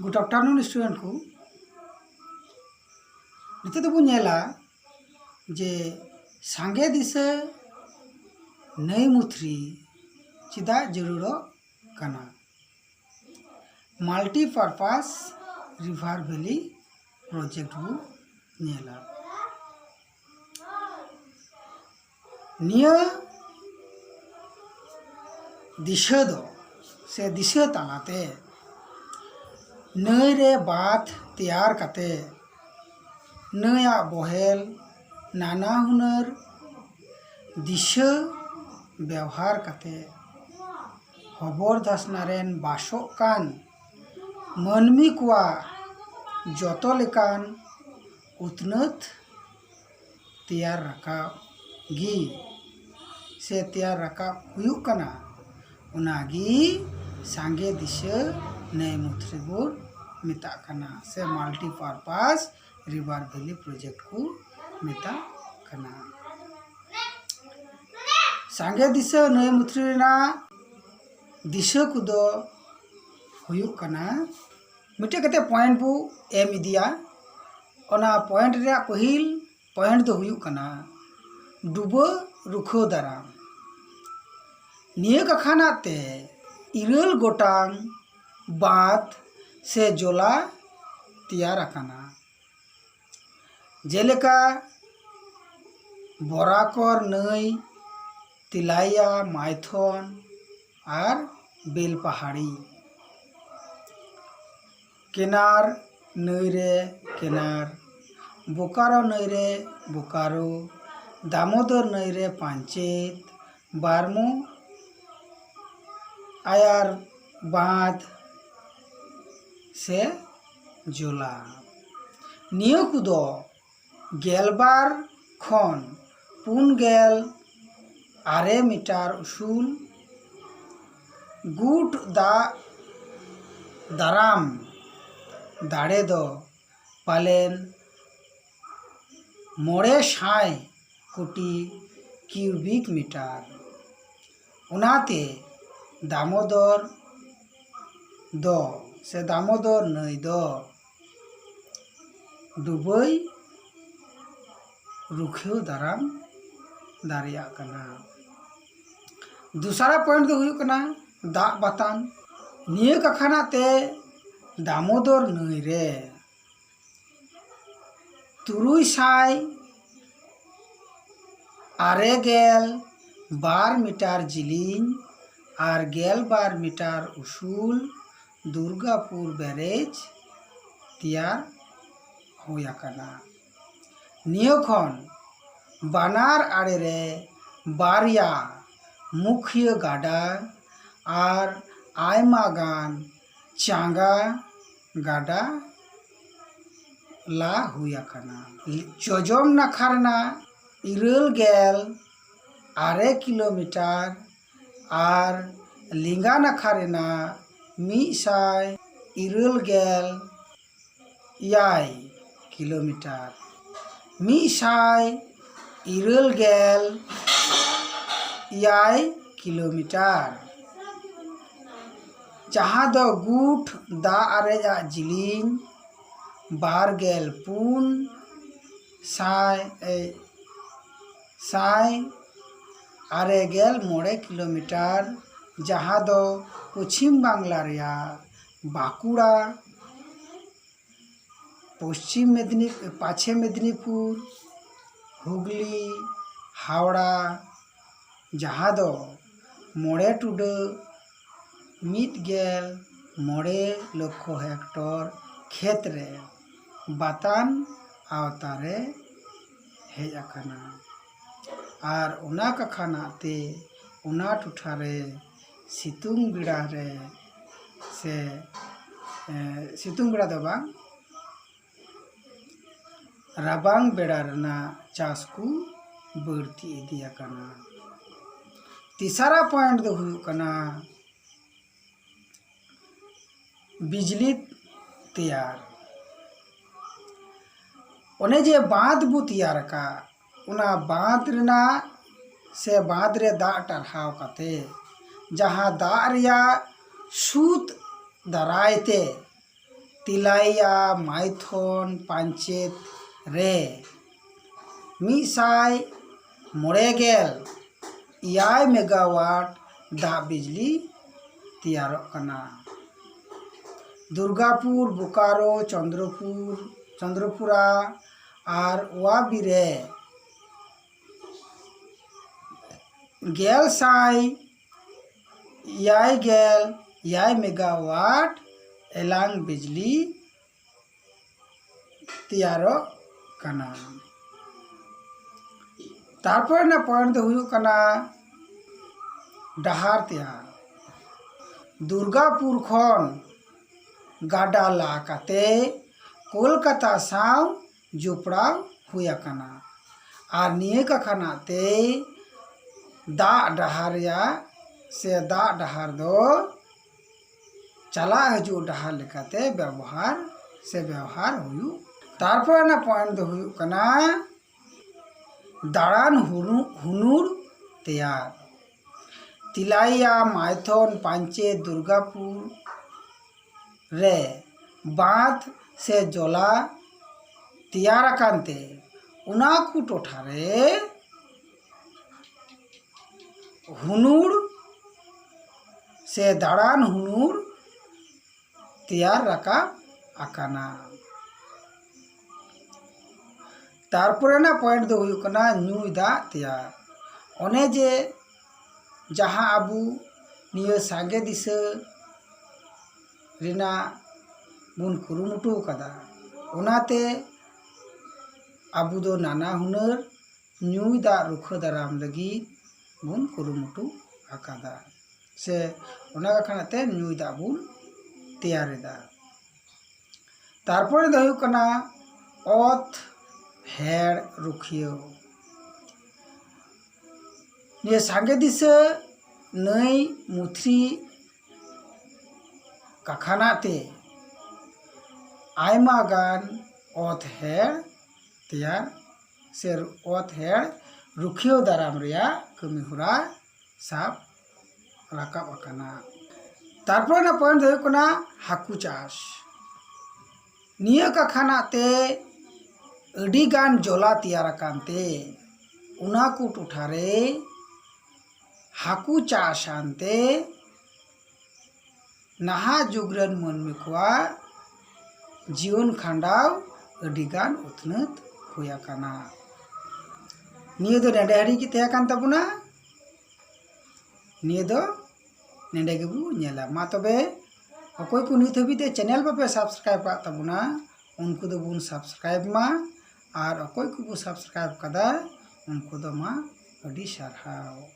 Good afternoon student को निते तो बुनेला जे सांगे दिसे नई मुथरी चिदा जरूरो कना मल्टीपर्पस रिवर वैली प्रोजेक्ट को नेला निया दिशा दो से दिशा तालाते नई रे बात तैयार कते नया बहेल नाना हुनर दिशा व्यवहार कते हबर दासनारेन बासोक कान मानमी कुआ जतो लेकान उतनत तैयार रखा गी से तैयार रखा हुयुक कना उनागी सांगे दिशा नए मुथ्रिबुर मिता कना से मल्टीपर्पस रिवर वैली प्रोजेक्ट को मिता कना सांगे दिशा नए मुथ्रिना दिशा कुदो हुयुक कना मिटे कते पॉइंट बु एम इदिया ओना पॉइंट रे पहिल पॉइंट दो हुयुक कना डुबो रुखो दाराम निया कखाना ते इरल गोटांग बात से जोला तैयार आकाना जेलेका बराकर नई तिलाइया माइथन और बेल पहाड़ी केनार नई रे केनार बोकारो नई रे बोकारो दामोदर नई रे पांचेत बारमो आयार बाँध से जोला नियो कुदो गेलबार खन पुन गेल आरे मीटार उसूल गुट दा दाराम दाड़े दो पालेन मोड़े साय कोटी किउबिक मीटार उनाते दामोदर दो से दामोदर नई दो डुबई रुखियो दाराम दारिया कना दूसरा पॉइंट दो हुयुक कना दा बातान निया कखाना ते दामोदर नई रे तुरुई साय आरे गेल बार मीटार जिलिंग और गेल बार मीटार उसूल दुर्गापुर बैरेज तैयार होया कना नियो खन बानार आड़े रे बारिया मुख्य गाडा और आयमा गान चांगा गाडा ला हुया कना जोजोम नाखारना इरल गेल आरे किलोमीटर और लिंगा नाखारेना मिसाय इरल गेल याय किलोमीटर मिसाय इरल गेल याय किलोमीटर जहाँ दो गुठ दा आरेजा जिलिंग बार गेल पुन साय आरे गेल मोड़े किलोमीटर जहाँ दो पश्चिम बांग्ला रिया बाकुड़ा पश्चिम मेदिनीपुर हुगली हावड़ा जहाँ दो मोड़े टुडा मित गेल मोड़े लक्ष हेक्टर खेत रे बातान आवतारे हेज आकाना और उना कखाना ते उना टुठारे सितुंग बिड़ा रे से सितुंग बिड़ा दो बांग राबांग बेड़ा रना चास को बढ़ती इदिया कना तीसरा पॉइंट दो हुयुक कना बिजली तैयार ओने जे बाँध बु तैयार का उना बाँध रना से बाँध रे दा टरहाव कते जहाँ दा रिया सूत दारायते तिलाइया माइथन पंचायत रे 196 मेगावाट दाग बिजली तैयारों कना। दुर्गापुर बोकारो चंद्रपुरा और वाबी रे 1,600 मेगावाट एलांग बिजली तैयारों कना। तारपर ना पॉइंट दो हुयु कना डहार तैयार दुर्गापुर खन गाडा ला काते कोलकाता साव जोपड़ाव हुया कना और निये का खाना ते दा डहारिया से दा डहार दो चला हजू डहार लेकाते व्यवहार हुयु। तारपर ना पॉइंट दो हुयु कना दाड़ान हुनूर तैयार तिलाइया माइथन पंचायत दुर्गापुर रे बांध से जला तैयार कानते उनाकू टोठा रे हुनूर से दाड़ान हुनूर तैयार रका आकाना। तारपरे ना पॉइंट दो हुयु कना ᱧᱩᱭ ᱫᱟᱜ तैयार ओने जे जहाँ आबू निये सांगे दिशा रिना बुन कुरुमुटु कदा ओनाते आबू दो नाना हुनर ᱧᱩᱭ ᱫᱟᱜ रुख दाराम लगी बुन कुरुमुटु आकादा से ओना खानाते ᱧᱩᱭ ᱫᱟᱜ बुन तैयारेदा। तारपरे दो हुयु कना ओत हेड़ रुखियो निये सांगे दिशा नई मुथ्री काखानाते आयमा गान ओत हेड़ तैयार से ओत हेड़ रुखियो दाराम रिया कमी हुरा साब राकाब आकाना। तारपर ना पॉइंट दो कना हाकू चाष निये का खानाते अडी गान जला तैयार कानते उनाकू टोठारे हाकू चाष आनते नाहा जुगरन मनमी कोआ जीवन खांडाव अडी गान उतनत हुया काना। निये दो नेडे हड़ी की तया कान ताबुना निये दो नेडे गेबू नेला मा तबे अकोय को नित हबीते चैनल बापे सब्सक्राइब का ताबुना उनको दो बुन सब्सक्राइब मा और अकोय को सब्सक्राइब कदा उनको दो मा अडी सारहाव।